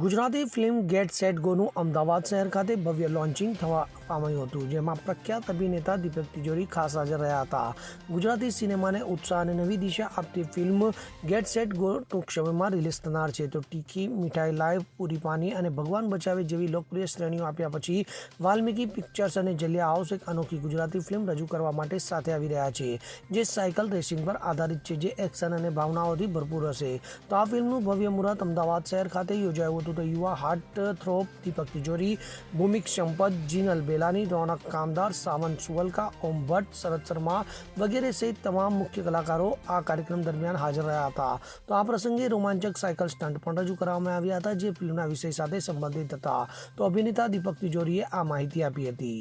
Gujarati film Get Set ગોનું અમદાવાદ શહેર ખાતે ભવ્ય લોન્ચિંગ થવા પામ્યું હતું, જેમાં પ્રખ્યાત અભિનેતા દીપક તિજોરી ખાસ હાજર રહ્યા હતા. ગુજરાતી સિનેમાને ઉત્સાહ અને નવી દિશા આપતી ફિલ્મ ગેટ સેટ ગો ટૂંક સમયમાં રિલીઝ થનાર છે. તો ટીકી, મીઠાઈ લાઈવ, પૂરી પાની અને ભગવાન બચાવે જેવી લોકપ્રિય શ્રેણીઓ આપ્યા પછી વાલ્મીકી પિક્ચર્સ અને જલિયા હાઉસ એક અનોખી ગુજરાતી ફિલ્મ રજૂ કરવા માટે સાથે આવી રહ્યા છે, જે સાયકલ રેસિંગ પર આધારિત છે, જે એક્શન અને ભાવનાઓથી ભરપૂર હશે. તો આ ફિલ્મનું ભવ્ય મુહૂર્ત અમદાવાદ શહેર ખાતે યોજાયું હતું. તો યુવા હાર્ટ થ્રોપ દીપક તિજોરી, ભૂમિક સંપત, જીનલ બેલાની, રોનક કામદાર, સાવંત સુવલકા, ઓમ ભટ્ટ, શરદ શર્મા વગેરે સહિત તમામ મુખ્ય કલાકારો આ કાર્યક્રમ દરમિયાન હાજર રહ્યા હતા. તો આ પ્રસંગે રોમાંચક સાયકલ સ્ટન્ટ પણ રજૂ કરવામાં આવ્યા હતા, જે ફિલ્મના વિષય સાથે સંબંધિત હતા. તો અભિનેતા દીપક તિજોરીએ આ માહિતી આપી હતી.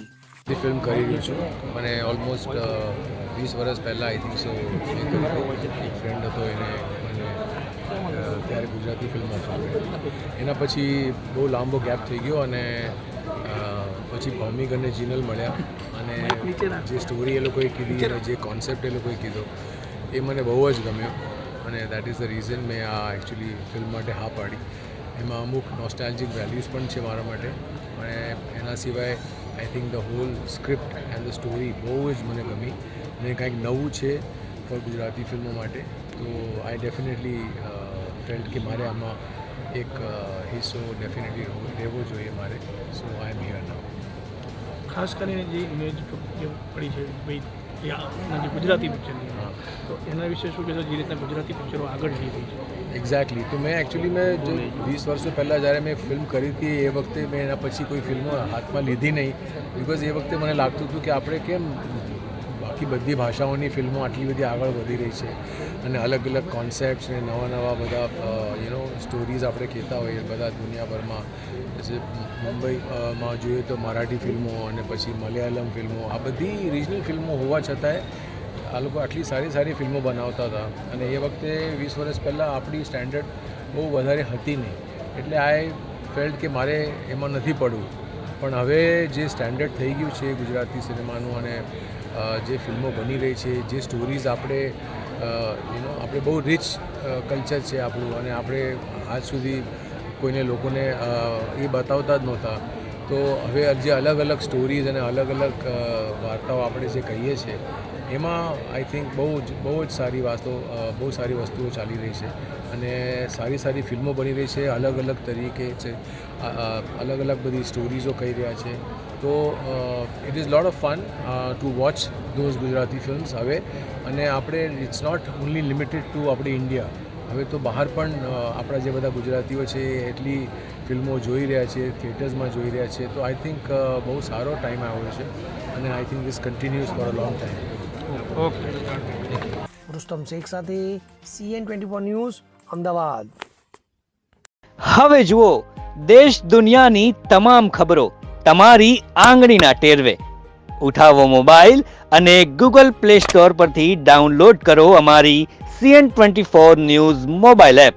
ફિલ્મ કરી રહ્યો છું. મને ઓલમોસ્ટ 20 વર્ષ પહેલાં આઈ થિંક સો એક ફ્રેન્ડ હતો, એને મને ત્યારે ગુજરાતી ફિલ્મ આપી. એના પછી બહુ લાંબો ગેપ થઈ ગયો અને પછી ભૌમિક અને જીનલ મળ્યા અને જે સ્ટોરી એ લોકોએ કીધી અને જે કોન્સેપ્ટ એ લોકોએ કીધો એ મને બહુ જ ગમ્યો અને દેટ ઇઝ ધ રીઝન મેં આ એકચ્યુઅલી ફિલ્મ માટે હા પાડી. એમાં અમુક નોસ્ટાલ્જિક વેલ્યુઝ પણ છે મારા માટે અને એના સિવાય I think the whole script and the story બહુ જ મને ગમી અને કંઈક નવું છે ફોર ગુજરાતી ફિલ્મો માટે. તો આઈ ડેફિનેટલી ફેલ્ટ કે મારે આમાં એક હિસ્સો ડેફિનેટલી રહેવો જોઈએ મારે. સો આઈ એમ હિયર નાઉ. ખાસ કરીને જે ઇમેજ જે પડી છે ભાઈ જે ગુજરાતી પિક્ચરની, તો એના વિશે શું કહેશો, જે રીતના ગુજરાતી પિક્ચરો આગળ જઈ રહી છે? એક્ઝેક્ટલી. તો મેં એકચ્યુઅલી જે 20 વર્ષો પહેલાં જ્યારે મેં ફિલ્મ કરી હતી એ વખતે મેં એના પછી કોઈ ફિલ્મો હાથમાં લીધી નહીં, બિકોઝ એ વખતે મને લાગતું હતું કે આપણે કેમ બાકી બધી ભાષાઓની ફિલ્મો આટલી બધી આગળ વધી રહી છે અને અલગ અલગ કોન્સેપ્ટ્સ ને નવા બધા સ્ટોરીઝ આપણે કહેતા હોઈએ બધા દુનિયાભરમાં. પછી મુંબઈમાં જોઈએ તો મરાઠી ફિલ્મો અને પછી મલયાલમ ફિલ્મો, આ બધી રિજનલ ફિલ્મો હોવા છતાંય આ લોકો આટલી સારી ફિલ્મો બનાવતા હતા અને એ વખતે 20 વર્ષ પહેલાં આપણી સ્ટેન્ડર્ડ બહુ વધારે હતી નહીં. એટલે આઈ ફેલ્ટ કે મારે એમાં નથી પડવું. પણ હવે જે સ્ટેન્ડર્ડ થઈ ગયું છે ગુજરાતી સિનેમાનું અને જે ફિલ્મો બની રહી છે, જે સ્ટોરીઝ આપણે આપણે બહુ રિચ કલ્ચર છે આપણું અને આપણે આજ સુધી કોઈને લોકોને એ બતાવતા જ નહોતા. તો હવે જે અલગ અલગ સ્ટોરીઝ અને અલગ અલગ વાર્તાઓ આપણે જે કહીએ છીએ એમાં આઈ થિંક બહુ જ સારી વસ્તુઓ ચાલી રહી છે અને સારી ફિલ્મો બની રહી છે. અલગ અલગ તરીકે છે, અલગ અલગ બધી સ્ટોરીઝો કહી રહ્યા છે. તો it is lot of fun to watch those Gujarati films હવે. અને આપણે it's not only limited to આપણી ઇન્ડિયા, હવે તો બહાર પણ આપણા જે બધા ગુજરાતીઓ છે એટલી ફિલ્મો જોઈ રહ્યા છે, થિયેટર્સમાં જોઈ રહ્યા છે. તો આઈ થિંક બહુ સારો ટાઈમ આવ્યો છે અને I think this continues for a long time. Okay. Rustam Sheikh સાથે CN24 ન્યૂઝ, અમદાવાદ. હવે જુઓ દેશ દુનિયાની તમામ ખબરો તમારી આંગળીના ટેરવે. ઉઠાવો મોબાઈલ અને Google Play Store પરથી ડાઉનલોડ કરો અમારી CN24 ન્યૂઝ મોબાઈલ એપ.